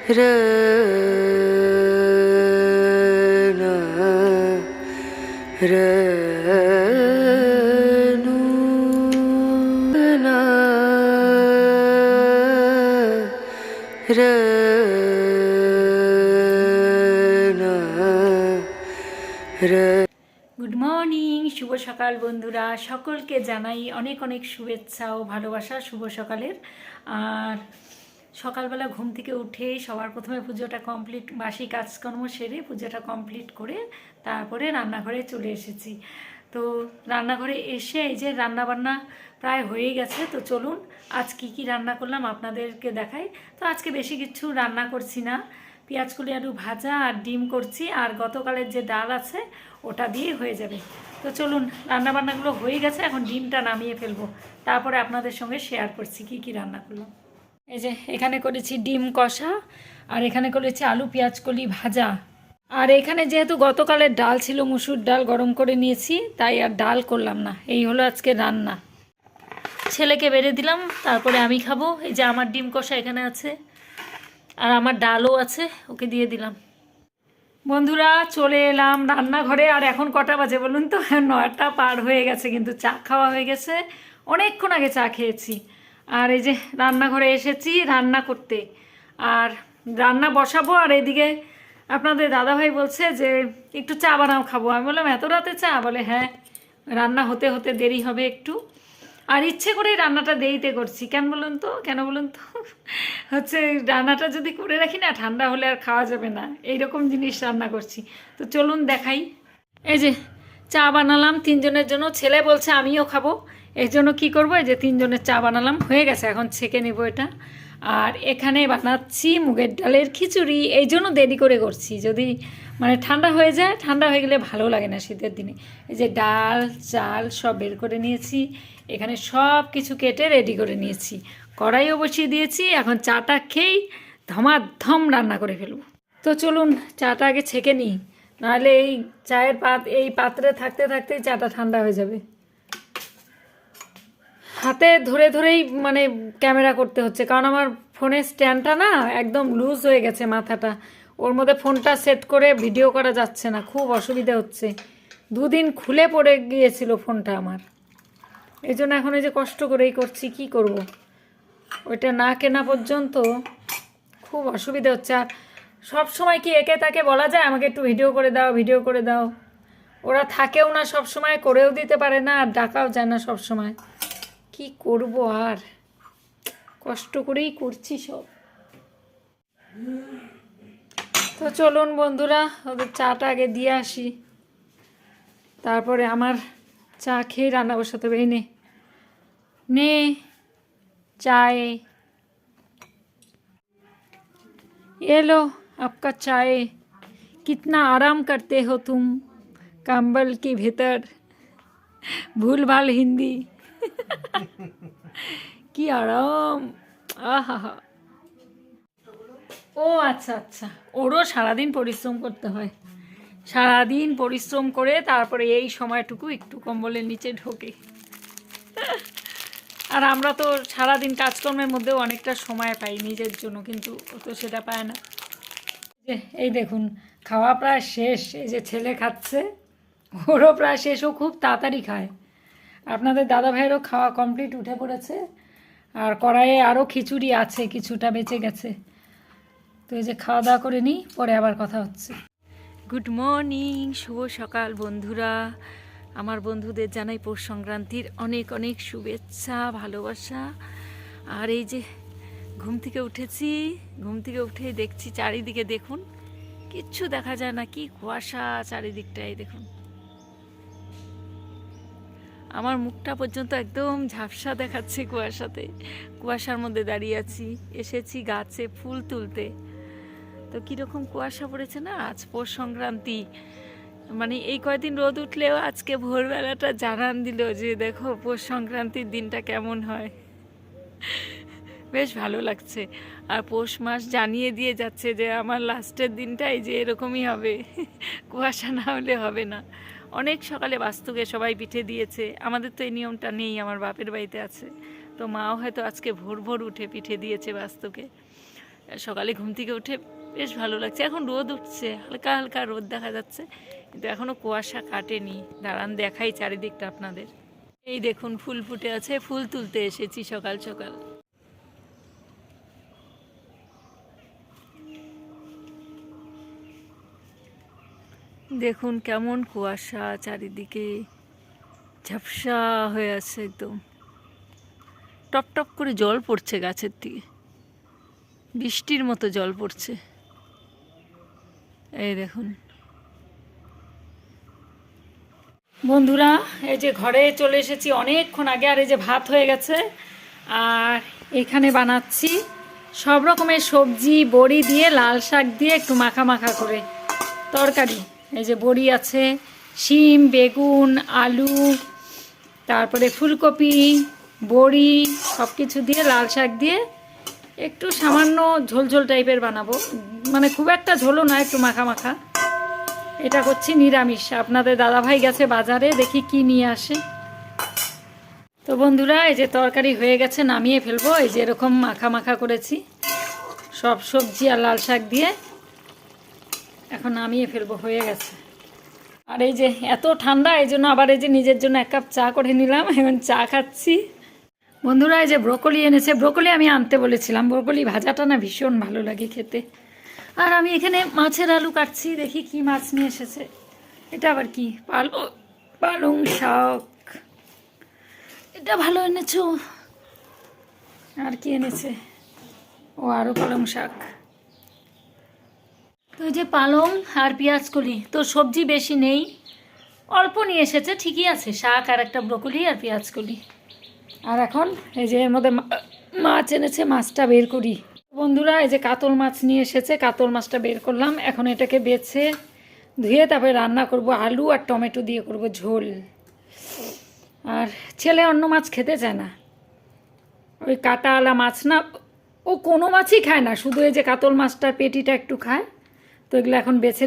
Good morning, শুভ সকাল বন্ধুরা। সকলকে জানাই অনেক অনেক শুভেচ্ছা ও ভালোবাসা শুভ সকালের। আর সকালবেলা ঘুম থেকে উঠে সবার প্রথমে পুজোটা কমপ্লিট, বাসি কাজকর্ম সেরে পুজোটা কমপ্লিট করে তারপরে রান্নাঘরে চলে এসেছি। তো রান্নাঘরে এসে এই যে রান্নাবান্না প্রায় হয়ে গেছে। তো চলুন আজ কি রান্না করলাম আপনাদেরকে দেখাই। তো আজকে বেশি কিছু রান্না করছি না, পেঁয়াজ কলি আলু ভাজা আর ডিম করছি, আর গতকালের যে ডাল আছে ওটা দিয়ে হয়ে যাবে। তো চলুন, রান্নাবান্নাগুলো হয়ে গেছে, এখন ডিমটা নামিয়ে ফেলবো, তারপরে আপনাদের সঙ্গে শেয়ার করছি কি রান্না করলাম। এই যে এখানে করেছি ডিম কষা, আর এখানে করেছি আলু পেঁয়াজ কলি ভাজা। আর এখানে যেহেতু গতকালের ডাল ছিল, মুসুর ডাল গরম করে নিয়েছি, তাই আর ডাল করলাম না। এই হলো আজকে রান্না। ছেলেকে বেড়ে দিলাম, তারপরে আমি খাবো। এই যে আমার ডিম কষা এখানে আছে, আর আমার ডালও আছে, ওকে দিয়ে দিলাম। বন্ধুরা চলে এলাম রান্নাঘরে। আর এখন কটা বাজে বলুন তো? 9টা পার হয়ে গেছে, কিন্তু চা খাওয়া হয়ে গেছে, অনেকক্ষণ আগে চা খেয়েছি। আর এই যে রান্নাঘরে এসেছি রান্না করতে, আর রান্না বসাবো। আর এদিকে আপনাদের দাদাভাই বলছে যে একটু চা বানাও, খাবো। আমি বললাম এত রাতে চা? বলে হ্যাঁ, রান্না হতে হতে দেরি হবে একটু। আর ইচ্ছে করেই রান্নাটা দেরিতে করছি। কেন বলুন তো হচ্ছে রান্নাটা যদি করে রাখি না, ঠান্ডা হলে আর খাওয়া যাবে না, এইরকম জিনিস রান্না করছি। তো চলুন দেখাই। এই যে চা বানালাম 3 জনের জন্য, ছেলে বলছে আমিও খাবো, এই জন্য কী করবো, এই যে 3 জনের চা বানালাম, হয়ে গেছে, এখন ছেঁকে নেবো এটা। আর এখানে বানাচ্ছি মুগের ডালের খিচুড়ি, এই জন্য দেরি করে করছি। যদি মানে ঠান্ডা হয়ে যায়, ঠান্ডা হয়ে গেলে ভালো লাগে না শীতের দিনে। এই যে ডাল চাল সব বের করে নিয়েছি, এখানে সব কিছু কেটে রেডি করে নিয়েছি, কড়াইও বসিয়ে দিয়েছি। এখন চাটা খেয়েই ধমাধম রান্না করে ফেলবো। তো চলুন চাটা আগে ছেঁকে নিই, নাহলে এই চায়ের এই পাত্রে থাকতে থাকতেই চাটা ঠান্ডা হয়ে যাবে। হাতে ধরে ধরেই মানে ক্যামেরা করতে হচ্ছে, কারণ আমার ফোনের স্ট্যান্ডটা না একদম লুজ হয়ে গেছে, মাথাটা, ওর মধ্যে ফোনটা সেট করে ভিডিও করা যাচ্ছে না, খুব অসুবিধা হচ্ছে। 2 দিন খুলে পড়ে গিয়েছিল ফোনটা আমার, এই জন্য এখন এই যে কষ্ট করেই করছি, কি করব, ওইটা না কেনা পর্যন্ত খুব অসুবিধা হচ্ছে। আর সব সময় কি একে তাকে বলা যায় আমাকে একটু ভিডিও করে দাও? ওরা থাকেও না সব সময়, করেও দিতে পারে না, আর ডাকাও যায় না সব সময়। কি করব, আর কষ্ট করেই করছি সব। তো চলুন বন্ধুরা, ওদের চাটা আগে দিয়ে আসি, তারপরে আমার চা খেয়ে রান্না বসাতে হবে। নে चाय, ये लो आपका चाय। कितना आराम करते हो तुम कंबल के भीतर, भूल भाल हिंदी কি আরাম, আহা। ও আচ্ছা আচ্ছা, ওরও সারাদিন পরিশ্রম করতে হয়, সারাদিন পরিশ্রম করে তারপরে এই সময়টুকু একটু কম্বলের নিচে ঢোকে। আর আমরা তো সারাদিন কাজকর্মের মধ্যেও অনেকটা সময় পাই নিজের জন্য, কিন্তু ও তো সেটা পায় না। এই দেখুন খাওয়া প্রায় শেষ, এই যে ছেলে খাচ্ছে, ওরও প্রায় শেষ, ও খুব তাড়াতাড়ি খায়। আপনাদের দাদা ভাইয়েরও খাওয়া কমপ্লিট, উঠে পড়েছে। আর কড়াইয়ে আরও খিচুড়ি আছে, কিছুটা বেঁচে গেছে। তো এই যে খাওয়া দাওয়া করে নিই, পরে আবার কথা হচ্ছে। গুড মর্নিং, শুভ সকাল বন্ধুরা। আমার বন্ধুদের জানাই পৌষ সংক্রান্তির অনেক অনেক শুভেচ্ছা ভালোবাসা। আর এই যে ঘুম থেকে উঠেছি, ঘুম থেকে উঠে দেখছি চারিদিকে, দেখুন কিচ্ছু দেখা যায় না, কি কুয়াশা চারিদিকটাই দেখুন। আমার মুখটা পর্যন্ত একদম ঝাপসা দেখাচ্ছে কুয়াশাতে, কুয়াশার মধ্যে দাঁড়িয়ে আছি। এসেছি গাছে ফুল তুলতে, তো কীরকম কুয়াশা পড়েছে না। আজ পৌষ সংক্রান্তি, মানে এই কয়দিন রোদ উঠলেও আজকে ভোরবেলাটা জানান দিল যে দেখো পৌষ সংক্রান্তির দিনটা কেমন হয়। বেশ ভালো লাগছে। আর পৌষ মাস জানিয়ে দিয়ে যাচ্ছে যে আমার লাস্টের দিনটাই যে এরকমই হবে, কুয়াশা না হলে হবে না। অনেক সকালে বাস্তুকে সবাই পিঠে দিয়েছে, আমাদের তো এই নিয়মটা নেই, আমার বাপের বাড়িতে আছে। তো মাও হয়তো আজকে ভোর ভোর উঠে পিঠে দিয়েছে বাস্তুকে। সকালে ঘুম থেকে উঠে বেশ ভালো লাগছে। এখন রোদ উঠছে, হালকা হালকা রোদ দেখা যাচ্ছে, কিন্তু এখনও কুয়াশা কাটেনি। দাঁড়ান দেখাই চারিদিকটা আপনাদের। এই দেখুন ফুল ফুটে আছে, ফুল তুলতে এসেছি সকাল সকাল। দেখুন কেমন কুয়াশা, চারিদিকে ঝাপসা হয়ে আছে একদম। টপ টপ করে জল পড়ছে গাছের থেকে, বৃষ্টির মতো জল পড়ছে। এই দেখুন বন্ধুরা, এই যে ঘরে চলে এসেছি অনেকক্ষণ আগে। আর এই যে ভাত হয়ে গেছে, আর এখানে বানাচ্ছি সব রকমের সবজি বড়ি দিয়ে, লাল শাক দিয়ে একটু মাখা মাখা করে তরকারি। এই যে বড়ি আছে, শিম, বেগুন, আলু, তারপরে ফুলকপি, বড়ি সব কিছু দিয়ে লাল শাক দিয়ে একটু সামান্য ঝোলঝোল টাইপের বানাবো, মানে খুব একটা ঝোলও না, একটু মাখা মাখা। এটা করছি নিরামিষ। আপনাদের দাদাভাই গেছে বাজারে, দেখি কি নিয়ে আসে। তো বন্ধুরা, এই যে তরকারি হয়ে গেছে, নামিয়ে ফেলবো। এই যে এরকম মাখা মাখা করেছি সব সবজি আর লাল শাক দিয়ে, এখন নামিয়ে ফেলবো, হয়ে গেছে। আর এই যে এত ঠান্ডা, এই জন্য আবার এই যে নিজের জন্য 1 কাপ চা করে নিলাম, এখন চা খাচ্ছি। বন্ধুরা, এই যে ব্রোকলি এনেছে, ব্রোকলি আমি আনতে বলেছিলাম। ব্রোকলি ভাজাটা না ভীষণ ভালো লাগে খেতে। আর আমি এখানে মাছের আলু কাটছি, দেখি কি মাছ নিয়ে এসেছে। এটা আবার কি? পালং শাক, এটা ভালো এনেছো। আর কি এনেছে? ও আরও পালং শাক। তো এই যে পালং আর পেঁয়াজ কলি, তো সবজি বেশি নেই, অল্প নিয়ে এসেছে, ঠিকই আছে। শাক আর একটা ব্রোকলি আর পেঁয়াজ কলি। আর এখন এই যে এর মধ্যে মাছ এনেছে, মাছটা বের করি। বন্ধুরা, এই যে কাতল মাছ নিয়ে এসেছে, কাতল মাছটা বের করলাম। এখন এটাকে বেছে ধুয়ে তারপরে রান্না করব, আলু আর টমেটো দিয়ে করব ঝোল। আর ছেলে অন্য মাছ খেতে চায় না, ওই কাঁটাওয়ালা মাছ না, ও কোনো মাছই খায় না, শুধু এই যে কাতল মাছটার পেটিটা একটু খায়। তো এগুলো এখন বেছে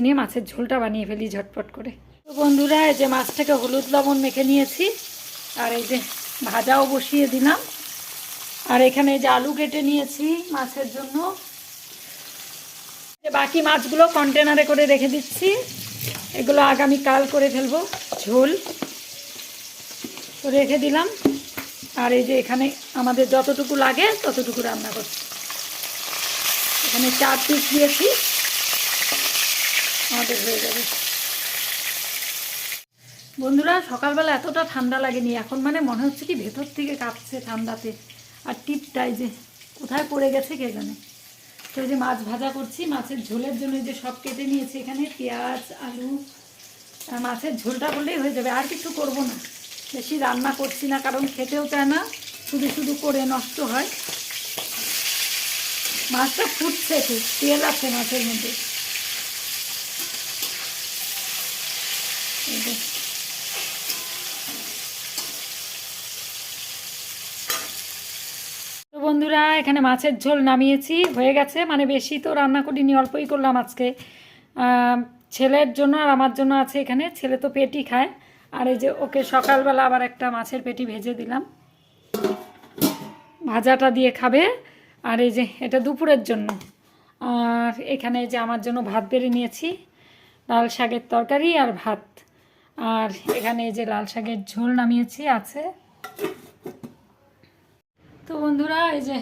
নিয়ে মাছের ঝোলটা বানিয়ে ফেলি ঝটপট করে। তো বন্ধুরা, এই যে মাছটাকে হলুদ লবণ মেখে নিয়েছি, আর এই যে ভাজাও বসিয়ে দিলাম। আর এখানে এই যে আলু কেটে নিয়েছি মাছের জন্য। বাকি মাছগুলো কন্টেনারে করে রেখে দিচ্ছি, এগুলো আগামীকাল করে ফেলবো ঝোল। তো রেখে দিলাম। আর এই যে এখানে আমাদের যতটুকু লাগে ততটুকু রান্না করছি। এখানে 4 পিস দিয়েছি, আমাদের হয়ে যাবে। বন্ধুরা, সকালবেলা এতটা ঠান্ডা লাগেনি, এখন মানে মনে হচ্ছে কি ভেতর থেকে কাঁপছে ঠান্ডাতে। আর টিপটাই যে কোথায় পড়ে গেছে কে জানে। তো এই যে মাছ ভাজা করছি, মাছের ঝোলের জন্য যে সব কেটে নিয়েছি, এখানে পেঁয়াজ, আলু। আর মাছের ঝোলটা করলেই হয়ে যাবে, আর কিছু করব না। বেশি রান্না করছি না, কারণ খেতেও চায় না, শুধু শুধু করে নষ্ট হয়। মাছটা ফুটছে, খুব তেল আছে মাছের মধ্যে। তো বন্ধুরা, এখানে মাছের ঝোল নামিয়েছি, হয়ে গেছে। মানে বেশি তো রান্না করিনি, অল্পই করলাম আজকে। ছেলের জন্য আর আমার জন্য আছে এখানে। ছেলে তো পেটি খায়, আর এই যে ওকে সকালবেলা আবার একটা মাছের পেটি ভেজে দিলাম, ভাজাটা দিয়ে খাবে। আর এই যে এটা দুপুরের জন্য। আর এখানে যে আমার জন্য ভাত বেড়ে নিয়েছি, লাল শাকের তরকারি আর ভাত। আর এখানে এই যে লাল শাকের ঝোল নামিয়েছি, আছে। তো বন্ধুরা, এই যে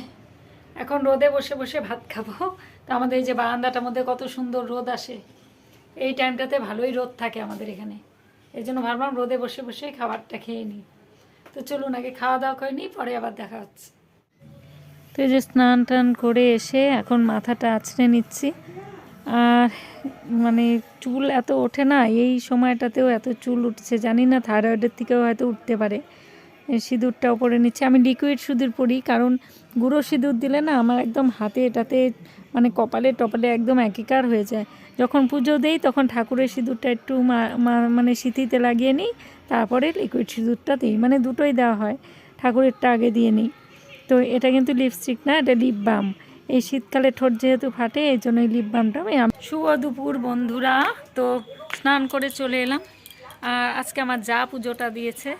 এখন রোদে বসে বসে ভাত খাবো। তো আমাদের এই যে বারান্দাটার মধ্যে কত সুন্দর রোদ আসে, এই টাইমটাতে ভালোই রোদ থাকে আমাদের এখানে। এই জন্য ভাবলাম রোদে বসে বসে খাবারটা খেয়ে নিই। তো চলুন আগে খাওয়া দাওয়া করে নিই, পরে আবার দেখা হচ্ছে। তো এই যে স্নান টান করে এসে এখন মাথাটা আঁচড়ে নিচ্ছি। আর মানে চুল এত ওঠে না, এই সময়টাতেও এত চুল উঠছে, জানি না থাইরয়েডের থেকেও হয়তো উঠতে পারে। সিঁদুরটা উপরে নিচ্ছে, আমি লিকুইড সিঁদুর পরি, কারণ গুঁড়ো সিঁদুর দিলে না আমার একদম হাতে এটাতে মানে কপালে টপালে একদম একাকার হয়ে যায়। যখন পুজো দেই তখন ঠাকুরের সিঁদুরটা একটু মানে সিঁথিতে লাগিয়ে নিই, তারপরে লিকুইড সিঁদুরটা দিই, মানে দুটোই দেওয়া হয়, ঠাকুরেরটা আগে দিয়ে নিই। তো এটা কিন্তু লিপস্টিক না, এটা লিপ বাম। এই শীতকালে ঠোঁট যেহেতু ফাটে, এই জন্য এই লিপ বামটা আমি। শুভ দুপুর বন্ধুরা, তো স্নান করে চলে এলাম। আর আজকে আমার যা পুজোটা দিয়েছে,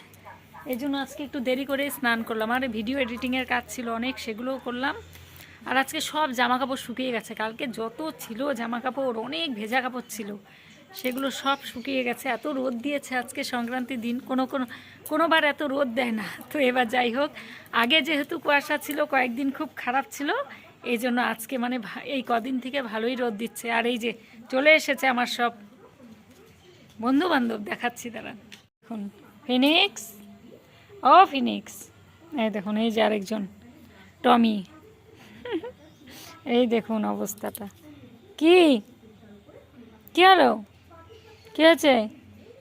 এই জন্য আজকে একটু দেরি করে স্নান করলাম। আর ভিডিও এডিটিংয়ের কাজ ছিল অনেক, সেগুলোও করলাম। আর আজকে সব জামা কাপড় শুকিয়ে গেছে, কালকে যত ছিল জামা কাপড় অনেক ভেজা কাপড় ছিল, সেগুলো সব শুকিয়ে গেছে। এত রোদ দিয়েছে আজকে সংক্রান্তির দিন, কোনোবার এত রোদ দেয় না। তো এবার যাই হোক, আগে যেহেতু কুয়াশা ছিল কয়েকদিন খুব খারাপ ছিল, এই জন্য আজকে মানে এই কদিন থেকে ভালোই রোদ দিচ্ছে। আর এই যে চলে এসেছে আমার সব বন্ধু বান্ধব, দেখাচ্ছি তারা। দেখুন ফিনিক্স, ও ফিনিক্স, এই দেখুন এই যে আরেকজন টমি। এই দেখুন অবস্থাটা, কি কী হলো, কী হয়েছে?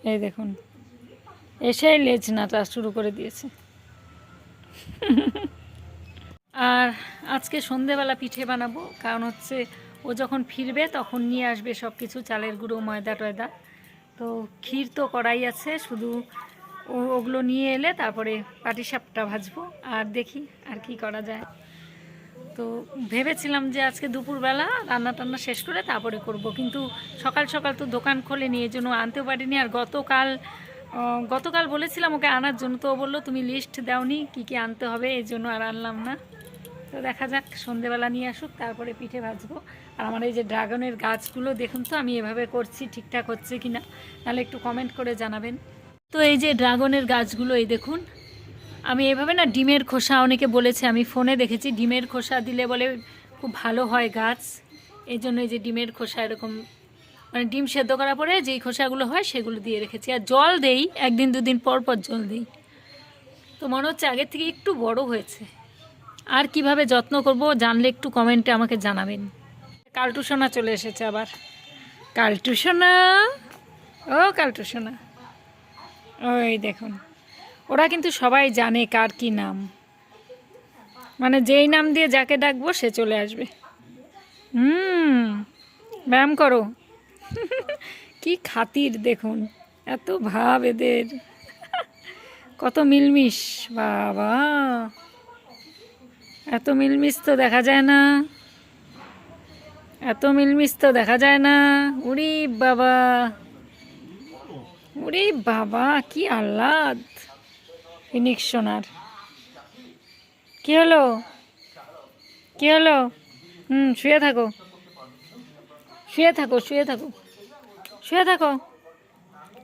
এই দেখুন এসেই লেজ নাটা শুরু করে দিয়েছে। আর আজকে সন্ধেবেলা পিঠে বানাবো, কারণ হচ্ছে ও যখন ফিরবে তখন নিয়ে আসবে সব কিছু, চালের গুঁড়ো, ময়দা টয়দা। তো ক্ষীর তো কড়াই আছে, শুধু ওগুলো নিয়ে এলে তারপরে পাটিসাপটা ভাজবো। আর দেখি আর কি করা যায়। তো ভেবেছিলাম যে আজকে দুপুরবেলা রান্না টান্না শেষ করে তারপরে করব, কিন্তু সকাল সকাল তো দোকান খোলেনি, এই জন্য আনতেও পারিনি। আর গতকাল বলেছিলাম ওকে আনার জন্য, তো ও বললো তুমি লিস্ট দাওনি কী কী আনতে হবে, এই জন্য আর আনলাম না। তো দেখা যাক, সন্ধেবেলা নিয়ে আসুক তারপরে পিঠে ভাজবো। আর আমার এই যে ড্রাগনের গাছগুলো দেখুন তো, আমি এভাবে করছি ঠিকঠাক হচ্ছে কি না, তাহলে একটু কমেন্ট করে জানাবেন। তো এই যে ড্রাগনের গাছগুলো, এই দেখুন আমি এভাবে না ডিমের খোসা, অনেকে বলেছে, আমি ফোনে দেখেছি ডিমের খোসা দিলে বলে খুব ভালো হয় গাছ, এই জন্য এই যে ডিমের খোসা এরকম মানে ডিম সেদ্ধ করার পরে যেই খোসাগুলো হয় সেগুলো দিয়ে রেখেছি। আর জল দেই, একদিন দুদিন পর পর জল দিই। তো মনে হচ্ছে আগের থেকে একটু বড় হয়েছে। আর কিভাবে যত্ন করব জানলে একটু কমেন্টে আমাকে জানাবেন। কালটু সোনা চলে এসেছে আবার, কালটু সোনা, ও কালটু সোনা, ওই দেখুন ওরা কিন্তু সবাই জানে কার কি নাম, মানে যেই নাম দিয়ে যাকে ডাকবো সে চলে আসবে। ব্যায়াম করো। কি খাতির দেখুন, এত ভাব এদের, কত মিলমিশ, বাবা এত মিলমিশ তো দেখা যায় না, এত মিলমিশ তো দেখা যায় না। উরি বাবা, উরি বাবা, কি আহ্লাদ ফিনিক্স সোনার। কী হলো, কী হলো? শুয়ে থাকো, শুয়ে থাকো, শুয়ে থাকো, শুয়ে থাকো।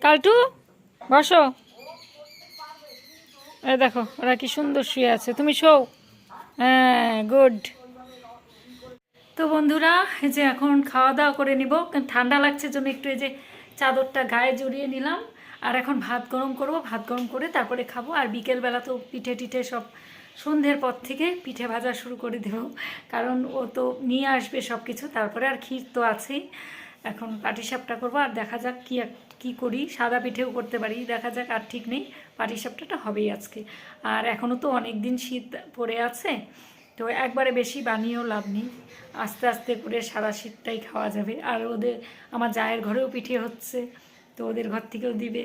কালটু বসো, এই দেখো ওরা কি সুন্দর শুয়ে আছে, তুমি শোও। হ্যাঁ গুড। তো বন্ধুরা এই যে এখন খাওয়া দাওয়া করে নিব, ঠান্ডা লাগছে জন্য একটু এই যে চাদরটা গায়ে জড়িয়ে নিলাম। আর এখন ভাত গরম করব, ভাত গরম করে তারপরে খাবো। আর বিকেলবেলা তো পিঠে টিঠে সব সন্ধ্যের পর থেকে পিঠে ভাজা শুরু করে দেব, কারণ ও তো নিয়ে আসবে সব কিছু। তারপরে আর ক্ষীর তো আছেই, এখন পাটিসাপটা করবো। আর দেখা যাক কি করি, সাদা পিঠেও করতে পারি, দেখা যাক, আর ঠিক নেই, পাটিসাপটাটা হবেই আজকে। আর এখনও তো অনেক দিন শীত পড়ে আছে, তো একবারে বেশি বানিয়েও লাভ নেই, আস্তে আস্তে করে সারা শীতটাই খাওয়া যাবে। আর আমার জায়ের ঘরেও পিঠে হচ্ছে, তো ওদের ঘর থেকেও দিবে।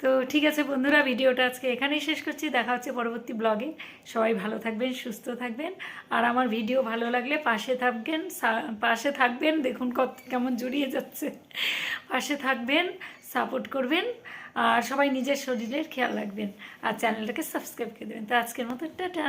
তো ঠিক আছে বন্ধুরা, ভিডিওটা আজকে এখানেই শেষ করছি, দেখা হচ্ছে পরবর্তী ব্লগে। সবাই ভালো থাকবেন, সুস্থ থাকবেন। আর আমার ভিডিও ভালো লাগলে পাশে থাকবেন, দেখুন কেমন জড়িয়ে যাচ্ছে, পাশে থাকবেন, সাপোর্ট করবেন। আর সবাই নিজের শরীরের খেয়াল রাখবেন, আর চ্যানেলটাকে সাবস্ক্রাইব করে দেবেন। তো আজকের মতো টাটা।